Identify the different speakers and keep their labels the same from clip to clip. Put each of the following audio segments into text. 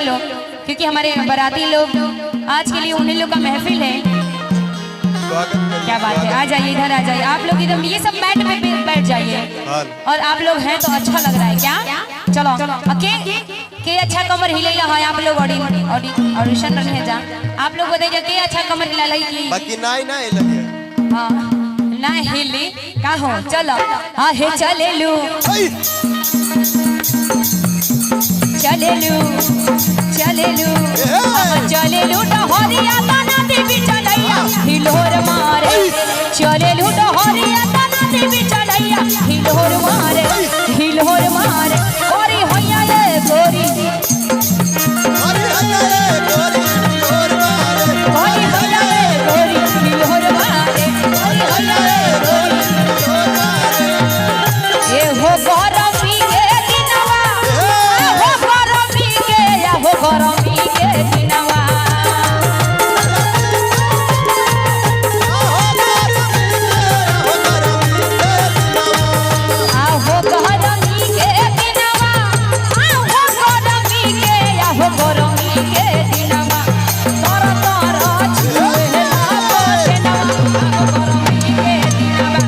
Speaker 1: लोग, क्योंकि हमारे बाराती लोग आज के लिए उन्हीं लोग का महफिल है। क्या बात है, आ जाइए इधर, आ जाइए आप लोग इधर, ये सब मैट में बैठ जाइए। और आप लोग हैं तो अच्छा लग रहा है क्या? चलो के अच्छा कमर हिलेला है आप लोग ऑडिशन रहे हैं जा आप लोग बताइए के अच्छा कमर हिला की
Speaker 2: बाकी नाई ना हिलले
Speaker 1: हां ना हिली का हो। चलो हां हे चलेलू चलेलू चलेलू चलेलू डहरिया तना देवी चलैया हिलोर मारे चलेलू डहरिया तना देवी चलैया हिलोर मारे हिलोर मारे गोरी होया ये गोरी
Speaker 2: अरे हल्ले गोरी हिलोर मारे
Speaker 1: गोरी होया ये गोरी हिलोर मारे गोरी होया ये गोरी
Speaker 2: हिलोर मारे
Speaker 1: ए हो गरमी के दिनवा हो गरमी के या हो गरमी के दिनवा हो गरमी के दिनवा हो गरमी के या हो गरमी के दिनवा तर तर छुए ना पछनवा हो गरमी के दिनवा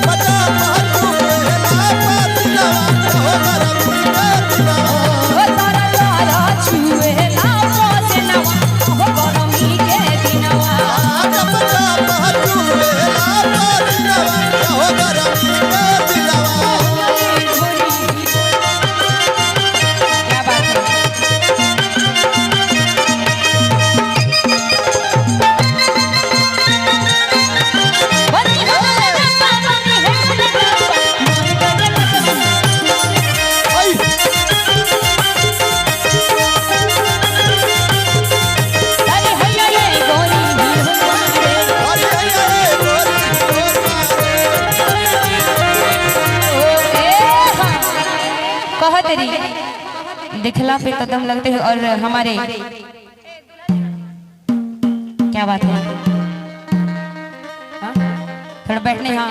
Speaker 2: बता महतू मेला पातिला हो गरमी के दिनवा
Speaker 1: हो तर तर छुए ना पछनवा हो गरमी के दिनवा
Speaker 2: बता महतू मेला पातिला हो गरमी के दिनवा
Speaker 1: क्या बात है बनी हो बनी है
Speaker 2: आई
Speaker 1: अरे हैया ये गोरी हिलवारे
Speaker 2: अरे हल्ले गोरी हिलोर मारे
Speaker 1: ओ ए कहत रही दिखला पे कदम लगते हैं। और हमारे क्या बात है हाँ? थोड़ा बैठने हाँ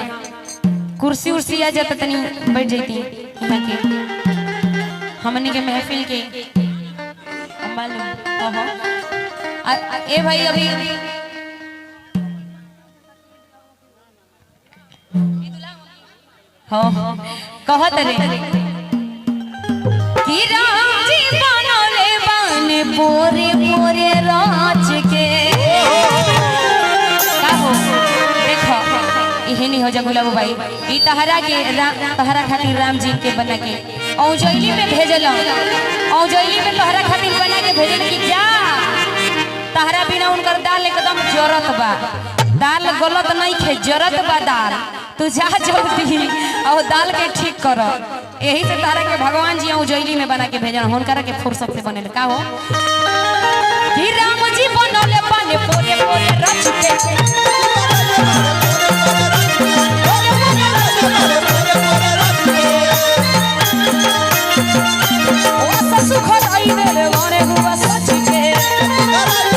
Speaker 1: कुर्सी उर्सी आ जाता तनी बैठ जाती यहाँ के हमने के महफिल के मालूम ए भाई अभी हाँ कहत रे कि राम जी बनले बने पोरे पोरे राज के का हो देखो इहे नहीं हो जा गुलाबू भाई ई तहरा के तहरा खातिर राम जी के बना के औजैली में भेजल औजैली में तहरा खातिर बना के भेजल कि जा तहरा बिना उनकर दाल एकदम जरत बा दाल गलत नहीं खे जरत बा दाल तू जा जल्दी और दाल के ठीक कर यही से तारा के भगवान जी उजैली में बना के भेजना हुनकरा के फुर्सत से बनेले का हो कि राम जी बनले बने पोरे पोरे रच के ओ ससु खड़ाई देले मारे हुआ सच के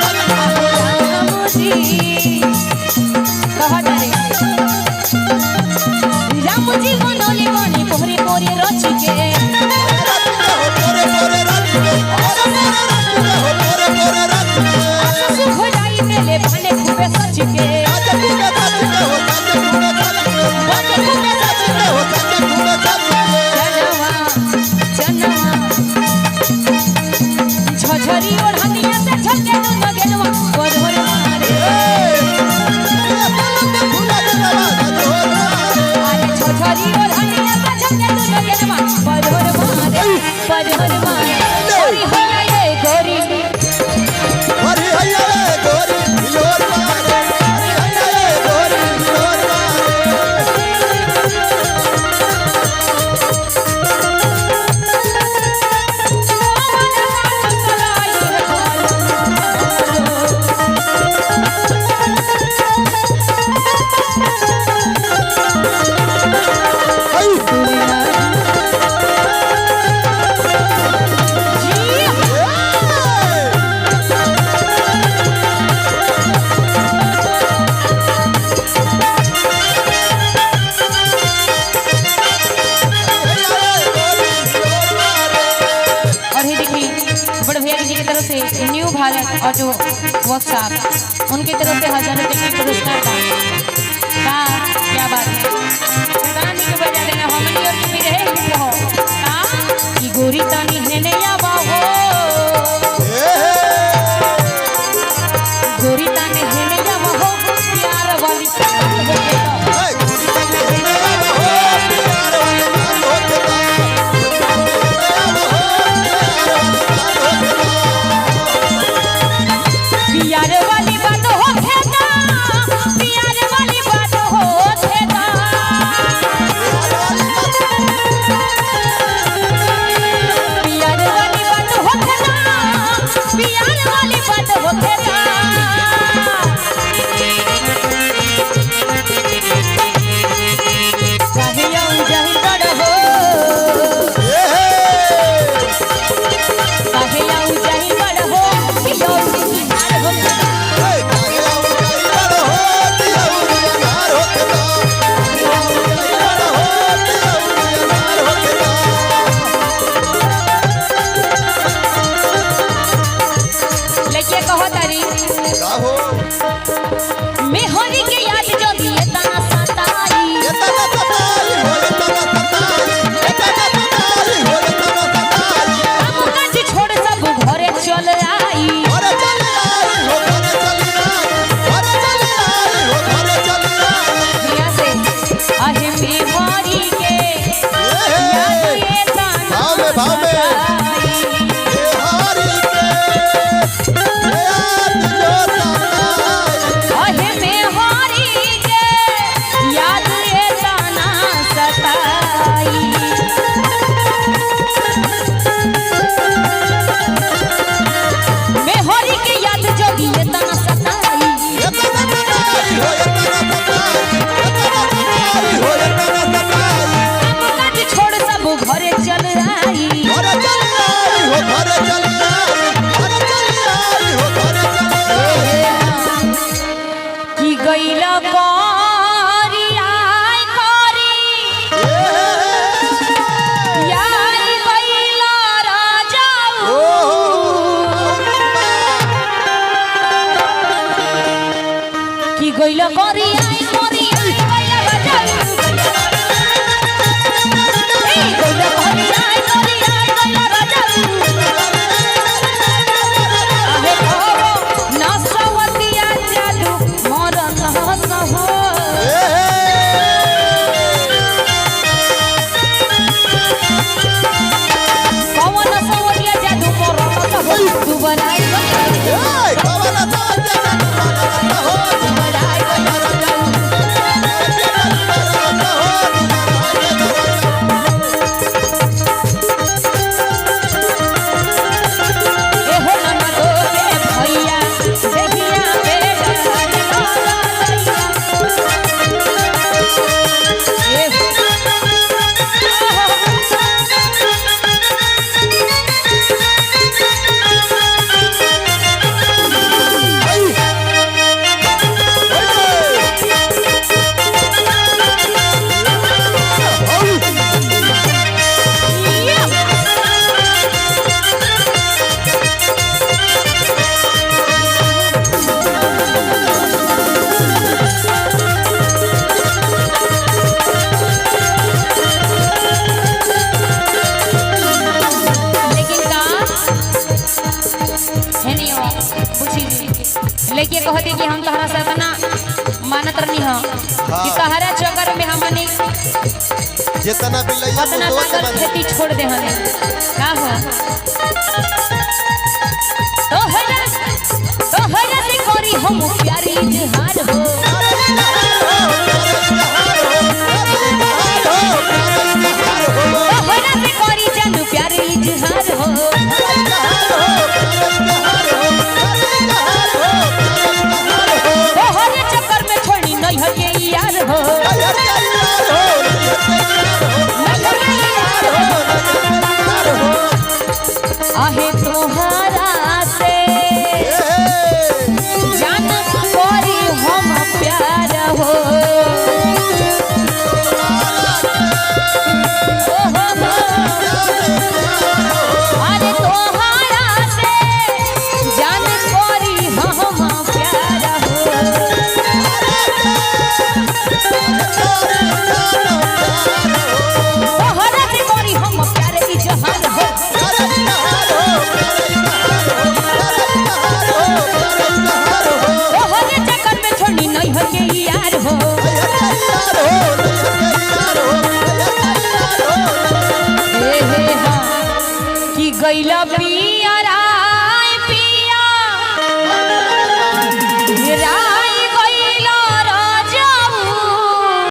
Speaker 1: राम जी कहा जाए राम जी बनले बने पोरे पोरे रच के ससु खड़ाई देले बने खूबे सच के जनवा झझरी ओढ़निया से झलके न लगेलवा कोधर मारे अरे झझरी ओढ़निया से झलके न लगेलवा कोधर मारे गोरी होया ये गोरी भारत ऑटो वर्कशॉप उनकी तरफ से 1000 रुपये की पुरस्कार का क्या बात है रानी के बजा देना हमनी और भी रहे हिट हो का कि गोरी तानी हेने आवा हो गोरी तानी हेने आवा हो प्यार वाली प्यार वाली बात हो खेता प्यार वाली बात हो खेता प्यार वाली बात हो खेता प्यार वाली बात हो खेता चाहिए उजही तड़ हो चाहिए उजही तड़ हो पियो उजही हो लेके कहो तारी मैं होली के याद जो दिए तना सताई हम काज छोड़ सब घरे चल आई दुनिया से आहे मेवारी के याद ये तना सताई आहे मेवारी के याद ये तना सताई मेहरी के याद जोगी ये तना सताई हम काज छोड़ सब घरे चल आई कि गईला करी आई करी याई गईला राजाऊ कि गईला करी आई गईला राजाऊ ए गईला करी आई गईला राजाऊ आहे कहो ना सवतिया जादू मरन हस हो पवन सवतिया जादू मरन हस हो तू बनाई बनाई ए हो नना दोरे भैया देखिया बेटा ए लेकिन का है नहीं हो पूछी लेकिन कहती कि हम तहरा से इतना मानत रहनी हो कि तहरा चक्कर में हमने
Speaker 2: जितना भी लइया
Speaker 1: उतना पागल खेती छोड़ दे हने का हो तो हरा से करी हम प्यारी इजहार हो तो हरा से करी जानू प्यारी इजहार हो तो हरे चक्कर में छोड़ी नहीं हो ये यार हो आहे तोहरा से जान करी हम प्यार हो अरे तोहरा से जान गैला पिया